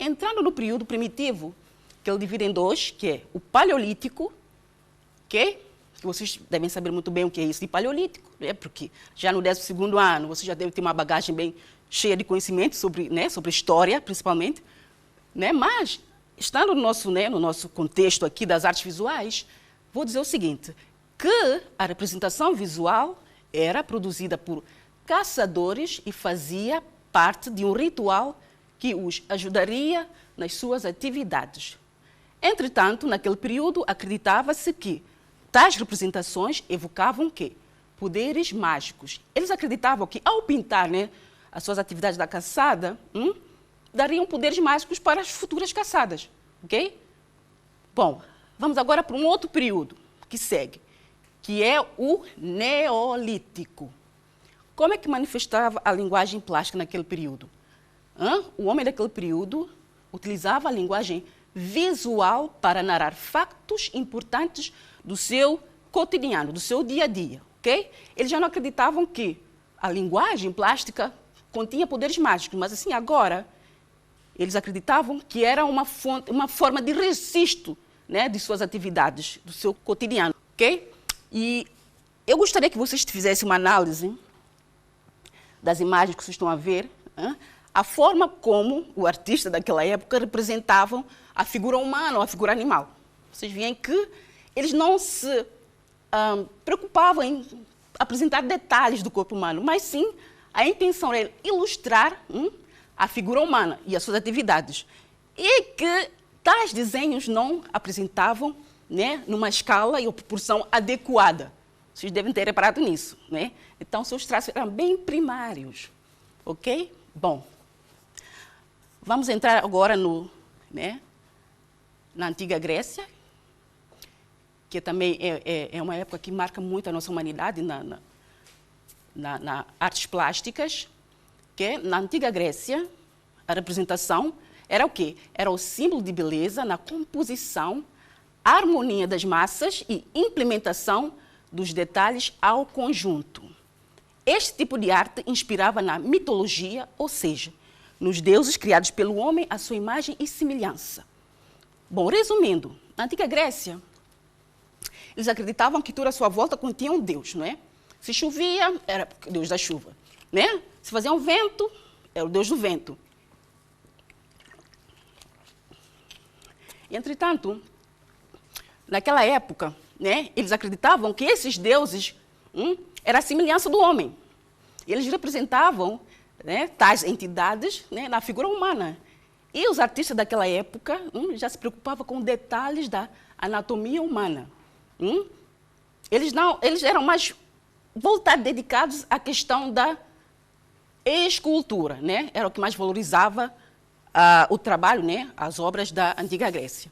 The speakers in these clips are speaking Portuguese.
entrando no período primitivo, que ele divide em dois, que é o Paleolítico, que vocês devem saber muito bem o que é isso de Paleolítico, né? Porque já no 12º ano você já deve ter uma bagagem bem cheia de conhecimento sobre, né, sobre história, principalmente. Né? Mas, estando no nosso contexto aqui das artes visuais, vou dizer o seguinte, que a representação visual era produzida por caçadores e fazia parte de um ritual que os ajudaria nas suas atividades. Entretanto, naquele período, acreditava-se que tais representações evocavam o quê? Poderes mágicos. Eles acreditavam que, ao pintar, né, as suas atividades da caçada, dariam poderes mágicos para as futuras caçadas. Ok? Bom, vamos agora para um outro período que segue, que é o Neolítico. Como é que manifestava a linguagem plástica naquele período? O homem daquele período utilizava a linguagem visual para narrar factos importantes do seu cotidiano, do seu dia a dia. Okay? Eles já não acreditavam que a linguagem plástica continha poderes mágicos, mas assim, agora, eles acreditavam que era uma forma de registro, né, de suas atividades, do seu cotidiano. Okay? E eu gostaria que vocês fizessem uma análise das imagens que vocês estão a ver, a forma como o artista daquela época representavam a figura humana ou a figura animal. Vocês veem que eles não se preocupavam em apresentar detalhes do corpo humano, mas sim a intenção era ilustrar a figura humana e as suas atividades. E que tais desenhos não apresentavam, né, numa escala e proporção adequada. Vocês devem ter reparado nisso. Né? Então, seus traços eram bem primários. Ok? Bom, vamos entrar agora na Antiga Grécia, que também é uma época que marca muito a nossa humanidade na artes plásticas, que na Antiga Grécia a representação era o quê? Era o símbolo de beleza na composição, harmonia das massas e implementação dos detalhes ao conjunto. Este tipo de arte inspirava na mitologia, ou seja, nos deuses criados pelo homem à sua imagem e semelhança. Bom, resumindo, na Antiga Grécia, eles acreditavam que tudo à sua volta continha um deus, não é? Se chovia, era o deus da chuva, né? Se fazia um vento, era o deus do vento. Entretanto, naquela época, né, eles acreditavam que esses deuses eram a semelhança do homem. Eles representavam, né, tais entidades, né, na figura humana. E os artistas daquela época já se preocupavam com detalhes da anatomia humana. Eles eram mais voltados, dedicados à questão da escultura, né? Era o que mais valorizava o trabalho, né, as obras da Antiga Grécia.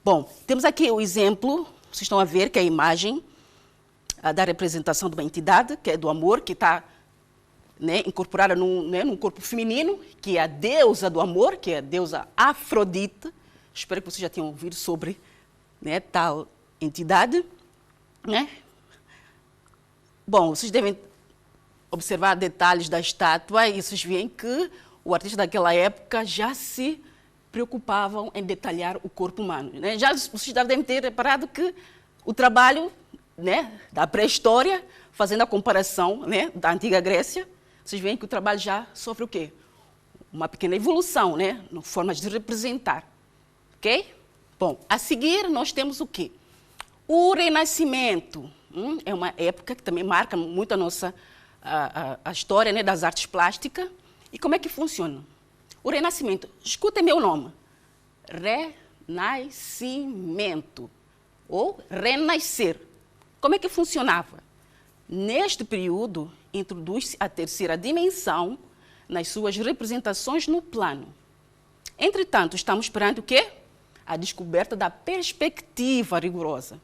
Bom, temos aqui o exemplo, vocês estão a ver que é a imagem da representação de uma entidade, que é do amor, que está, né, incorporada num corpo feminino, que é a deusa do amor, que é a deusa Afrodite. Espero que vocês já tenham ouvido sobre, né, tal entidade. Né? Bom, vocês devem observar detalhes da estátua e vocês veem que o artista daquela época já se preocupavam em detalhar o corpo humano. Né? Já vocês devem ter reparado que o trabalho, né, da pré-história, fazendo a comparação, né, da Antiga Grécia, vocês veem que o trabalho já sofre o quê? Uma pequena evolução, né, na forma de representar. Ok? Bom, a seguir nós temos o quê? O Renascimento. É uma época que também marca muito a nossa a história, né, das artes plásticas. E como é que funciona? O Renascimento, escutem meu nome, Renascimento, ou renascer. Como é que funcionava? Neste período, introduz-se a terceira dimensão nas suas representações no plano. Entretanto, estamos perante o quê? A descoberta da perspectiva rigorosa,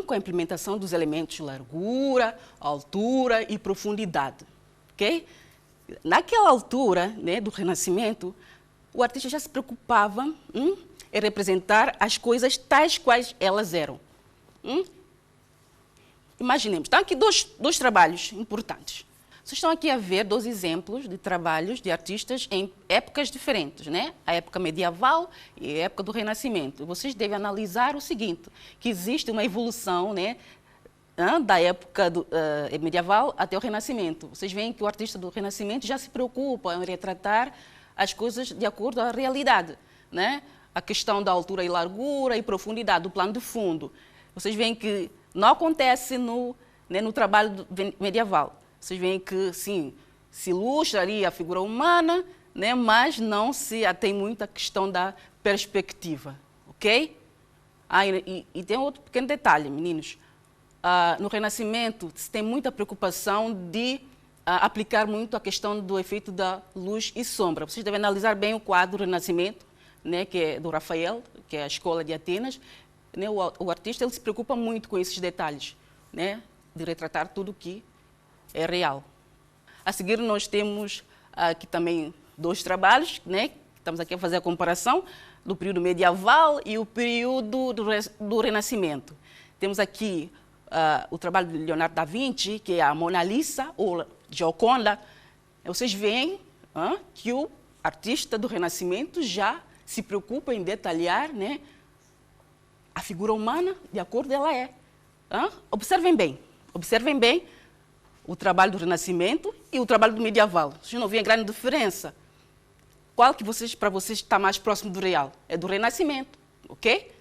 com a implementação dos elementos largura, altura e profundidade. Okay? Naquela altura, né, do Renascimento, o artista já se preocupava em representar as coisas tais quais elas eram. Imaginemos, estão aqui dois trabalhos importantes. Vocês estão aqui a ver 2 exemplos de trabalhos de artistas em épocas diferentes, né? A época medieval e a época do Renascimento. Vocês devem analisar o seguinte, que existe uma evolução, né, da época medieval até o Renascimento. Vocês veem que o artista do Renascimento já se preocupa em retratar as coisas de acordo à realidade, né? A questão da altura e largura e profundidade do plano de fundo. Vocês veem que não acontece no trabalho medieval. Vocês veem que, sim, se ilustra ali a figura humana, né, mas não se atém muito à questão da perspectiva, ok? E tem outro pequeno detalhe, meninos. No Renascimento, se tem muita preocupação de aplicar muito a questão do efeito da luz e sombra. Vocês devem analisar bem o quadro do Renascimento, né, que é do Rafael, que é a escola de Atenas. Né, o artista ele se preocupa muito com esses detalhes, né, de retratar tudo o que é real. A seguir, nós temos aqui também 2 trabalhos, né? Estamos aqui a fazer a comparação do período medieval e o período do Renascimento. Temos aqui o trabalho de Leonardo da Vinci, que é a Mona Lisa, ou Gioconda. Vocês veem que o artista do Renascimento já se preocupa em detalhar, né, a figura humana de acordo com ela é. Observem bem o trabalho do Renascimento e o trabalho do medieval. Vocês não veem grande diferença. Qual que para vocês está mais próximo do real? É do Renascimento, ok?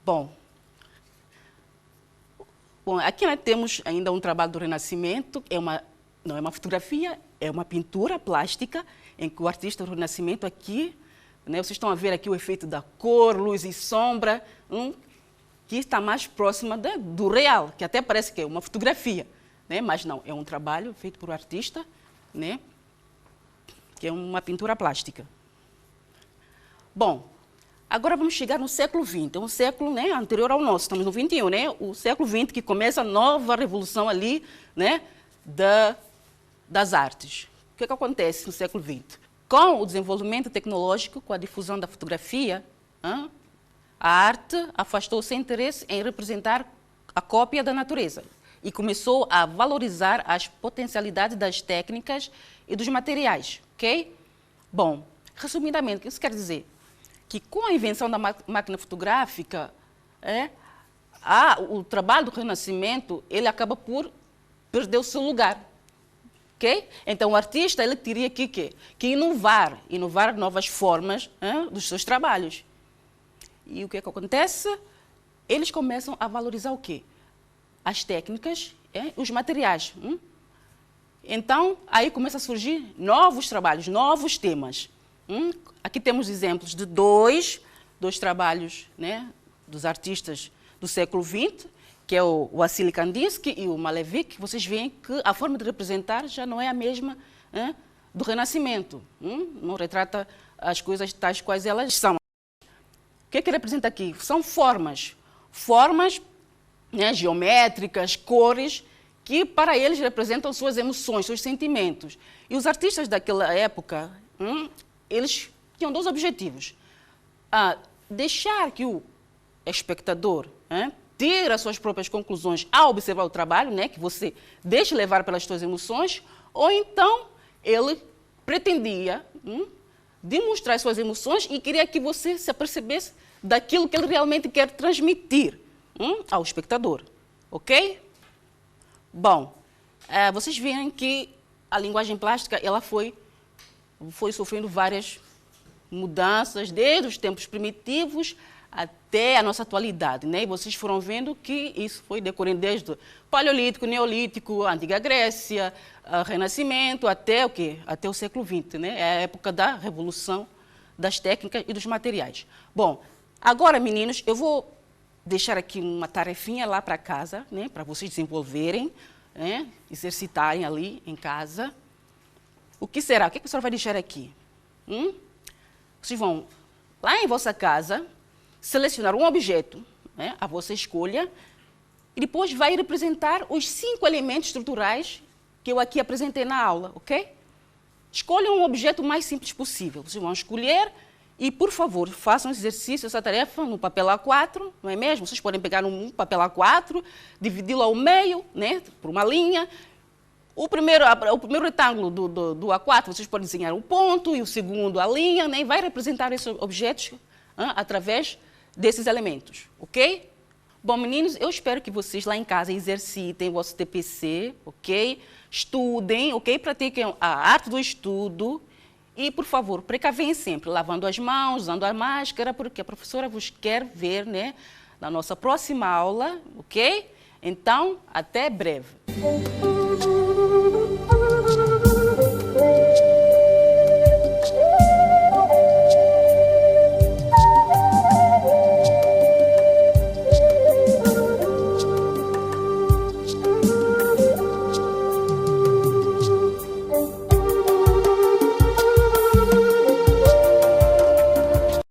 Bom, aqui nós temos ainda um trabalho do Renascimento, não é uma fotografia, é uma pintura plástica, em que o artista do Renascimento aqui, né, vocês estão a ver aqui o efeito da cor, luz e sombra, que está mais próxima do real, que até parece que é uma fotografia. Né? Mas não, é um trabalho feito por um artista, né? Que é uma pintura plástica. Bom, agora vamos chegar no século XX, é um século, né, anterior ao nosso, estamos no XXI, né? O século XX que começa a nova revolução ali, né, das artes. O que acontece no século XX? Com o desenvolvimento tecnológico, com a difusão da fotografia, a arte afastou seu interesse em representar a cópia da natureza e começou a valorizar as potencialidades das técnicas e dos materiais, ok? Bom, resumidamente, o que isso quer dizer? Que com a invenção da máquina fotográfica, o trabalho do Renascimento, ele acaba por perder o seu lugar, ok? Então, o artista, ele teria que inovar novas formas dos seus trabalhos. E o que acontece? Eles começam a valorizar o quê? As técnicas, os materiais. Então, aí começam a surgir novos trabalhos, novos temas. Aqui temos exemplos de dois trabalhos, né, dos artistas do século XX, que é o Wassily Kandinsky e o Malevich. Vocês veem que a forma de representar já não é a mesma do Renascimento. Não retrata as coisas tais quais elas são. O que representa aqui? São formas, né, geométricas, cores, que para eles representam suas emoções, seus sentimentos. E os artistas daquela época, eles tinham 2 objetivos. Deixar que o espectador ter as suas próprias conclusões ao observar o trabalho, né, que você deixe levar pelas suas emoções, ou então ele pretendia demonstrar suas emoções e queria que você se apercebesse daquilo que ele realmente quer transmitir ao espectador, ok? Bom, vocês veem que a linguagem plástica ela foi sofrendo várias mudanças desde os tempos primitivos até a nossa atualidade, né? E vocês foram vendo que isso foi decorrendo desde o Paleolítico, Neolítico, a Antiga Grécia, o Renascimento, até o quê? Até o século XX, né? É a época da revolução das técnicas e dos materiais. Bom, agora, meninos, eu vou deixar aqui uma tarefinha lá para casa, né? Para vocês desenvolverem, né? Exercitarem ali em casa. O que será? O que a senhora vai deixar aqui? Vocês vão lá em vossa casa selecionar um objeto, né, a vossa escolha, e depois vai representar os 5 elementos estruturais que eu aqui apresentei na aula, ok? Escolham um objeto o mais simples possível. Vocês vão escolher e, por favor, façam esse exercício, essa tarefa no papel A4, não é mesmo? Vocês podem pegar um papel A4, dividi-lo ao meio, né, por uma linha, O primeiro retângulo do A4, vocês podem desenhar um ponto, e o segundo a linha, né? E vai representar esses objetos através desses elementos, ok? Bom, meninos, eu espero que vocês lá em casa exercitem o vosso TPC, ok? Estudem, ok? Pratiquem a arte do estudo e, por favor, precavem sempre, lavando as mãos, usando a máscara, porque a professora vos quer ver, né? Na nossa próxima aula, ok? Então, até breve.